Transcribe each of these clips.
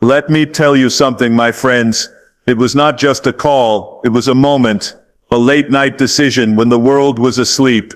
Let me tell you something, my friends. It was not just a call, it was a moment, a late-night decision when the world was asleep.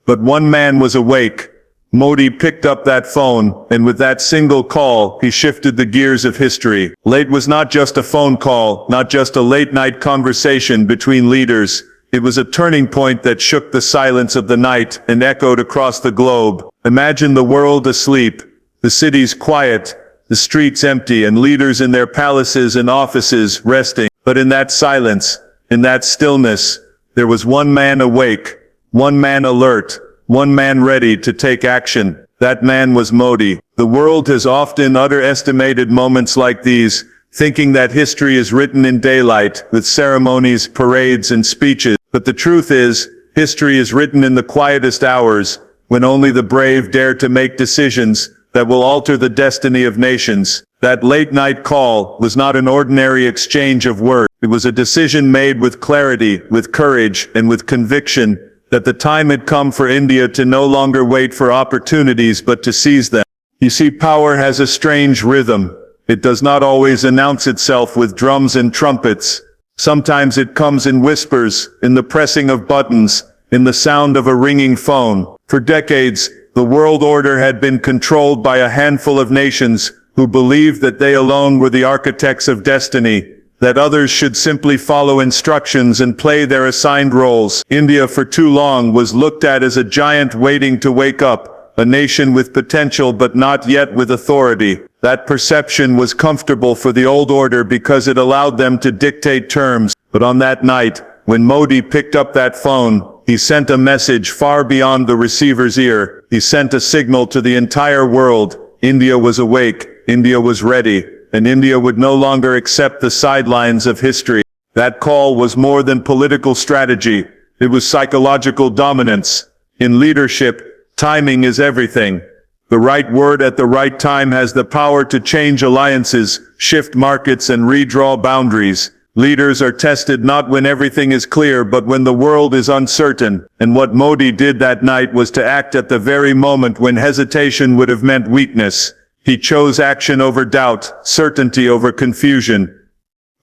But one man was awake. Modi picked up that phone, and with that single call, he shifted the gears of history. Late was not just a phone call, not just a late-night conversation between leaders. It was a turning point that shook the silence of the night and echoed across the globe. Imagine the world asleep, the cities quiet, the streets empty, and leaders in their palaces and offices resting. But in that silence, in that stillness, there was one man awake, one man alert, one man ready to take action. That man was Modi. The world has often underestimated moments like these, thinking that history is written in daylight, with ceremonies, parades, and speeches. But the truth is, history is written in the quietest hours, when only the brave dare to make decisions that will alter the destiny of nations. That late-night call was not an ordinary exchange of words. It was a decision made with clarity, with courage, and with conviction that the time had come for India to no longer wait for opportunities but to seize them. You see, power has a strange rhythm. It does not always announce itself with drums and trumpets. Sometimes it comes in whispers, in the pressing of buttons, in the sound of a ringing phone. For decades, the world order had been controlled by a handful of nations who believed that they alone were the architects of destiny, that others should simply follow instructions and play their assigned roles. India for too long was looked at as a giant waiting to wake up, a nation with potential but not yet with authority. That perception was comfortable for the old order because it allowed them to dictate terms. But on that night, when Modi picked up that phone, he sent a message far beyond the receiver's ear. He sent a signal to the entire world. India was awake, India was ready, and India would no longer accept the sidelines of history. That call was more than political strategy. It was psychological dominance. In leadership, timing is everything. The right word at the right time has the power to change alliances, shift markets, and redraw boundaries. Leaders are tested not when everything is clear but when the world is uncertain. And what Modi did that night was to act at the very moment when hesitation would have meant weakness. He chose action over doubt, certainty over confusion.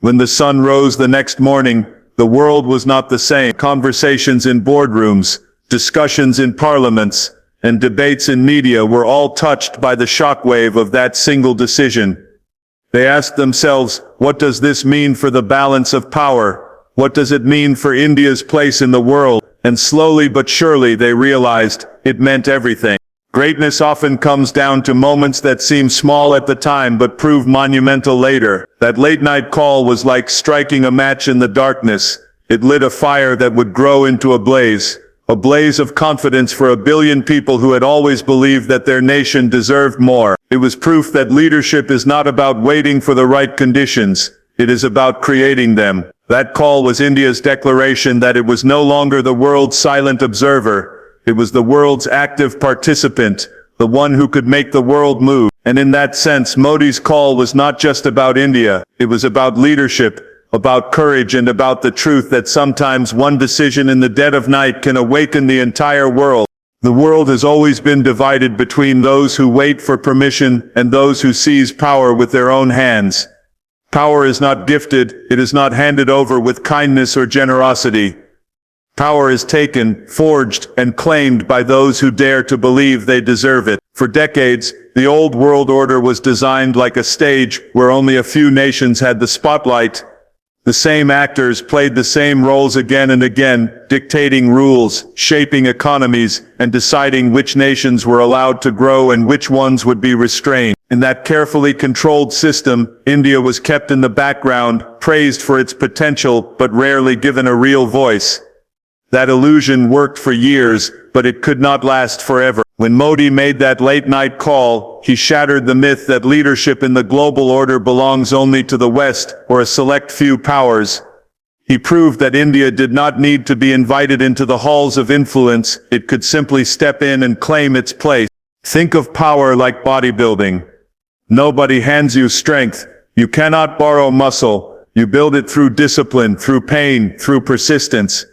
When the sun rose the next morning, the world was not the same. Conversations in boardrooms, discussions in parliaments, and debates in media were all touched by the shockwave of that single decision. They asked themselves, what does this mean for the balance of power? What does it mean for India's place in the world? And slowly but surely they realized it meant everything. Greatness often comes down to moments that seem small at the time but prove monumental later. That late-night call was like striking a match in the darkness. It lit a fire that would grow into a blaze of confidence for 1 billion people who had always believed that their nation deserved more. It was proof that leadership is not about waiting for the right conditions. It is about creating them. That call was India's declaration that it was no longer the world's silent observer. It was the world's active participant, the one who could make the world move. And in that sense, Modi's call was not just about India. It was about leadership, about courage, and about the truth that sometimes one decision in the dead of night can awaken the entire world. The world has always been divided between those who wait for permission and those who seize power with their own hands. Power is not gifted, it is not handed over with kindness or generosity. Power is taken, forged, and claimed by those who dare to believe they deserve it. For decades, the old world order was designed like a stage where only a few nations had the spotlight. The same actors played the same roles again and again, dictating rules, shaping economies, and deciding which nations were allowed to grow and which ones would be restrained. In that carefully controlled system, India was kept in the background, praised for its potential, but rarely given a real voice. That illusion worked for years, but it could not last forever. When Modi made that late-night call, he shattered the myth that leadership in the global order belongs only to the West or a select few powers. He proved that India did not need to be invited into the halls of influence. It could simply step in and claim its place. Think of power like bodybuilding. Nobody hands you strength. You cannot borrow muscle. You build it through discipline, through pain, through persistence.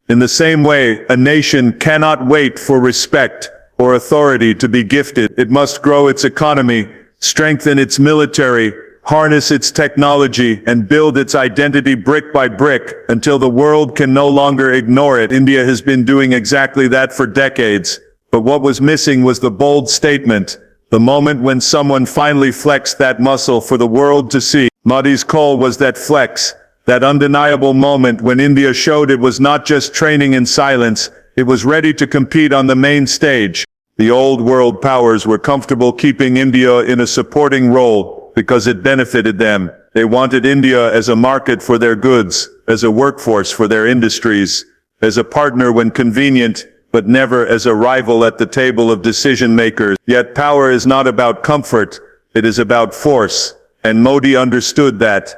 In the same way, a nation cannot wait for respect or authority to be gifted. It must grow its economy, strengthen its military, harness its technology, and build its identity brick by brick until the world can no longer ignore it. India has been doing exactly that for decades, but what was missing was the bold statement, the moment when someone finally flexed that muscle for the world to see. Modi's call was that flex, that undeniable moment when India showed it was not just training in silence, it was ready to compete on the main stage. The old world powers were comfortable keeping India in a supporting role because it benefited them. They wanted India as a market for their goods, as a workforce for their industries, as a partner when convenient, but never as a rival at the table of decision makers. Yet power is not about comfort, it is about force, and Modi understood that.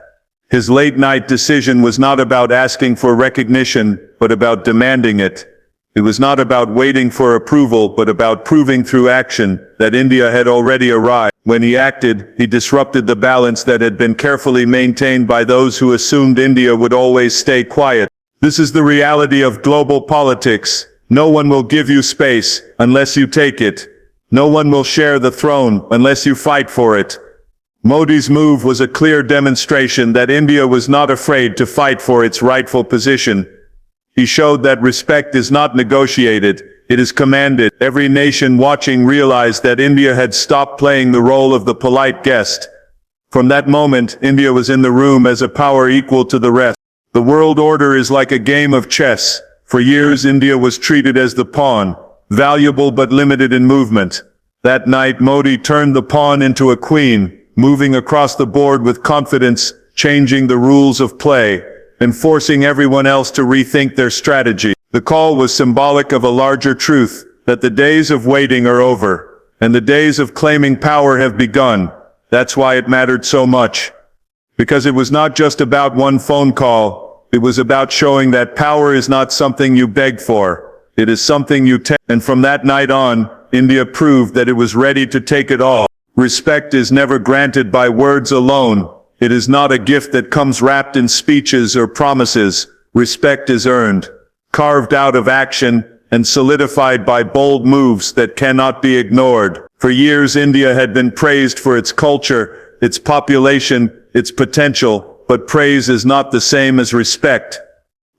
His late-night decision was not about asking for recognition, but about demanding it. It was not about waiting for approval, but about proving through action that India had already arrived. When he acted, he disrupted the balance that had been carefully maintained by those who assumed India would always stay quiet. This is the reality of global politics. No one will give you space unless you take it. No one will share the throne unless you fight for it. Modi's move was a clear demonstration that India was not afraid to fight for its rightful position. He showed that respect is not negotiated, it is commanded. Every nation watching realized that India had stopped playing the role of the polite guest. From that moment, India was in the room as a power equal to the rest. The world order is like a game of chess. For years, India was treated as the pawn, valuable but limited in movement. That night, Modi turned the pawn into a queen, moving across the board with confidence, changing the rules of play, and forcing everyone else to rethink their strategy. The call was symbolic of a larger truth, that the days of waiting are over, and the days of claiming power have begun. That's why it mattered so much. Because it was not just about one phone call, it was about showing that power is not something you beg for, it is something you take. And from that night on, India proved that it was ready to take it all. Respect is never granted by words alone. It is not a gift that comes wrapped in speeches or promises. Respect is earned, carved out of action, and solidified by bold moves that cannot be ignored. For years, India had been praised for its culture, its population, its potential, but praise is not the same as respect.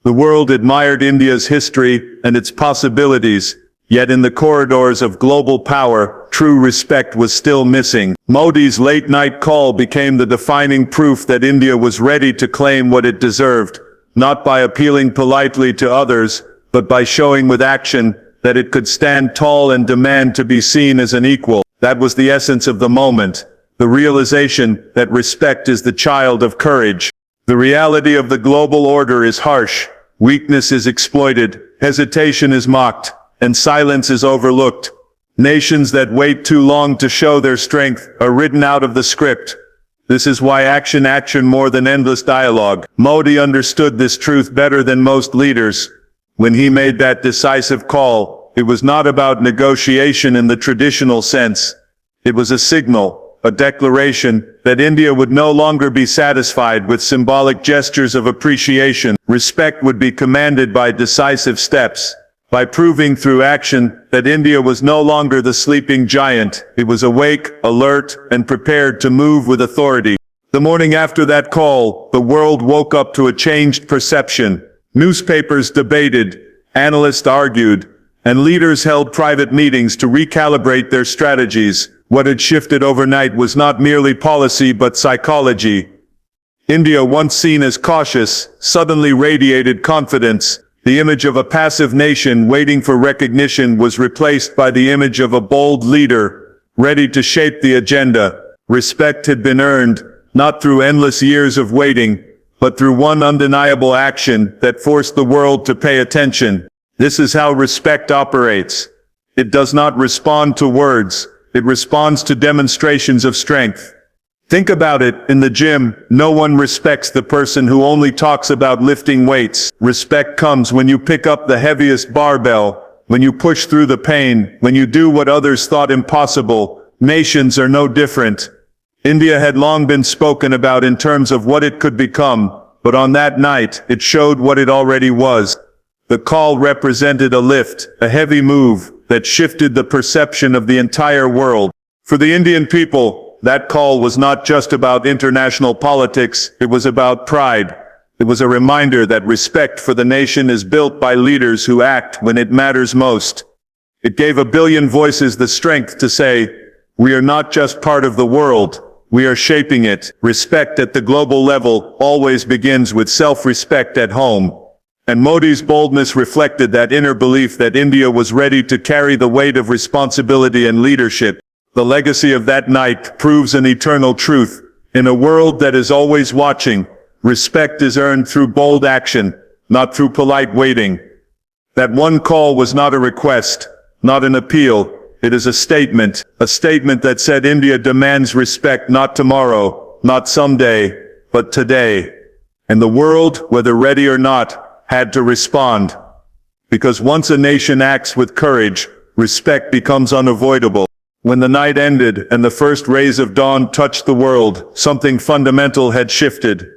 The world admired India's history and its possibilities, yet in the corridors of global power, true respect was still missing. Modi's late-night call became the defining proof that India was ready to claim what it deserved, not by appealing politely to others, but by showing with action that it could stand tall and demand to be seen as an equal. That was the essence of the moment, the realization that respect is the child of courage. The reality of the global order is harsh. Weakness is exploited, hesitation is mocked, and silence is overlooked. Nations that wait too long to show their strength are written out of the script. This is why action more than endless dialogue. Modi understood this truth better than most leaders. When he made that decisive call, it was not about negotiation in the traditional sense. It was a signal, a declaration, that India would no longer be satisfied with symbolic gestures of appreciation. Respect would be commanded by decisive steps. By proving through action that India was no longer the sleeping giant, it was awake, alert, and prepared to move with authority. The morning after that call, the world woke up to a changed perception. Newspapers debated, analysts argued, and leaders held private meetings to recalibrate their strategies. What had shifted overnight was not merely policy but psychology. India, once seen as cautious, suddenly radiated confidence. The image of a passive nation waiting for recognition was replaced by the image of a bold leader, ready to shape the agenda. Respect had been earned, not through endless years of waiting, but through one undeniable action that forced the world to pay attention. This is how respect operates. It does not respond to words, it responds to demonstrations of strength. Think about it, in the gym, no one respects the person who only talks about lifting weights. Respect comes when you pick up the heaviest barbell, when you push through the pain, when you do what others thought impossible. Nations are no different. India had long been spoken about in terms of what it could become, but on that night, it showed what it already was. The call represented a lift, a heavy move, that shifted the perception of the entire world. For the Indian people, That call was not just about international politics, it was about pride. It was a reminder that respect for the nation is built by leaders who act when it matters most. It gave a billion voices the strength to say, we are not just part of the world, we are shaping it. Respect at the global level always begins with self-respect at home. And Modi's boldness reflected that inner belief that India was ready to carry the weight of responsibility and leadership. The legacy of that night proves an eternal truth. In a world that is always watching, respect is earned through bold action, not through polite waiting. That one call was not a request, not an appeal. It is a statement that said India demands respect not tomorrow, not someday, but today. And the world, whether ready or not, had to respond. Because once a nation acts with courage, respect becomes unavoidable. When the night ended and the first rays of dawn touched the world, something fundamental had shifted.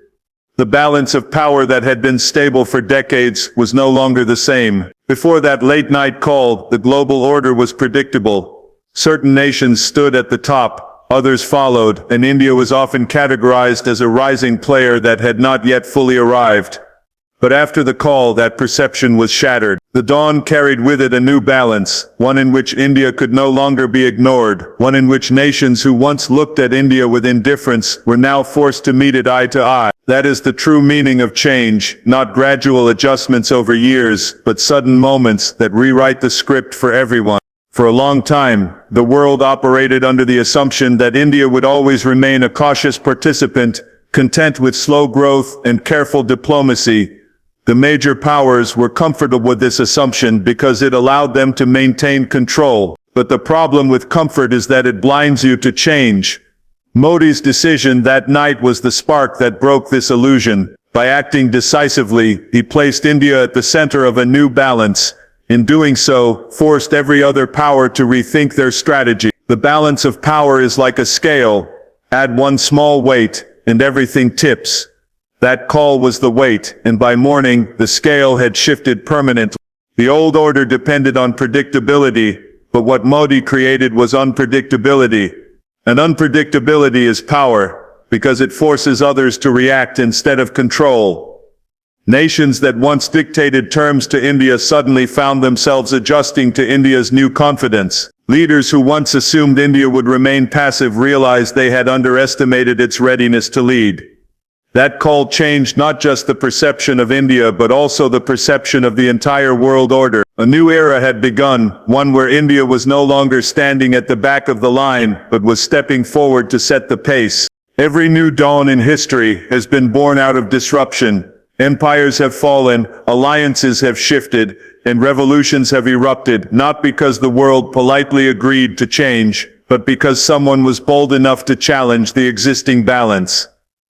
The balance of power that had been stable for decades was no longer the same. Before that late-night call, the global order was predictable. Certain nations stood at the top, others followed, and India was often categorized as a rising player that had not yet fully arrived. But after the call, that perception was shattered. The dawn carried with it a new balance, one in which India could no longer be ignored, one in which nations who once looked at India with indifference were now forced to meet it eye to eye. That is the true meaning of change, not gradual adjustments over years, but sudden moments that rewrite the script for everyone. For a long time, the world operated under the assumption that India would always remain a cautious participant, content with slow growth and careful diplomacy. The major powers were comfortable with this assumption because it allowed them to maintain control. But the problem with comfort is that it blinds you to change. Modi's decision that night was the spark that broke this illusion. By acting decisively, he placed India at the center of a new balance. In doing so, forced every other power to rethink their strategy. The balance of power is like a scale. Add one small weight, and everything tips. That call was the weight, and by morning, the scale had shifted permanently. The old order depended on predictability, but what Modi created was unpredictability. And unpredictability is power, because it forces others to react instead of control. Nations that once dictated terms to India suddenly found themselves adjusting to India's new confidence. Leaders who once assumed India would remain passive realized they had underestimated its readiness to lead. That call changed not just the perception of India but also the perception of the entire world order. A new era had begun, one where India was no longer standing at the back of the line, but was stepping forward to set the pace. Every new dawn in history has been born out of disruption. Empires have fallen, alliances have shifted, and revolutions have erupted, not because the world politely agreed to change, but because someone was bold enough to challenge the existing balance.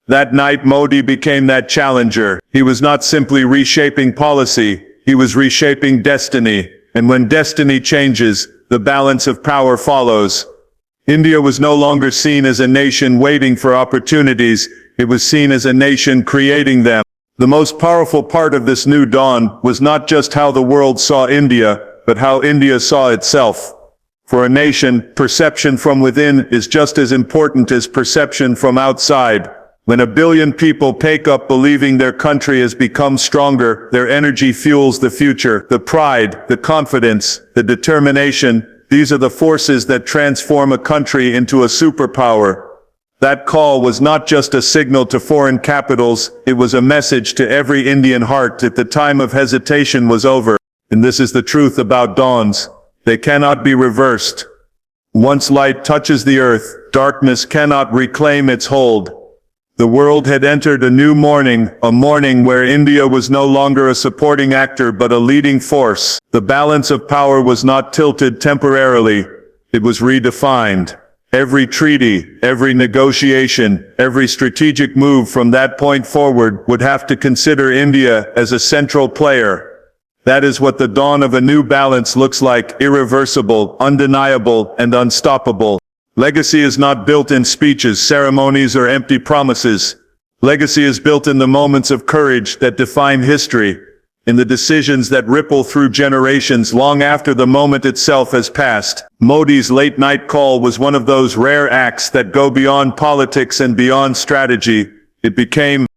That night Modi became that challenger. He was not simply reshaping policy, he was reshaping destiny. And when destiny changes, the balance of power follows. India was no longer seen as a nation waiting for opportunities, it was seen as a nation creating them. The most powerful part of this new dawn was not just how the world saw India, but how India saw itself. For a nation, perception from within is just as important as perception from outside. When 1 billion people wake up believing their country has become stronger, their energy fuels the future. The pride, the confidence, the determination, these are the forces that transform a country into a superpower. That call was not just a signal to foreign capitals, it was a message to every Indian heart that the time of hesitation was over. And this is the truth about dawns. They cannot be reversed. Once light touches the earth, darkness cannot reclaim its hold. The world had entered a new morning, a morning where India was no longer a supporting actor but a leading force. The balance of power was not tilted temporarily, it was redefined. Every treaty, every negotiation, every strategic move from that point forward would have to consider India as a central player. That is what the dawn of a new balance looks like: irreversible, undeniable, and unstoppable. Legacy is not built in speeches, ceremonies, or empty promises. Legacy is built in the moments of courage that define history. in the decisions that ripple through generations long after the moment itself has passed. Modi's late-night call was one of those rare acts that go beyond politics and beyond strategy. It became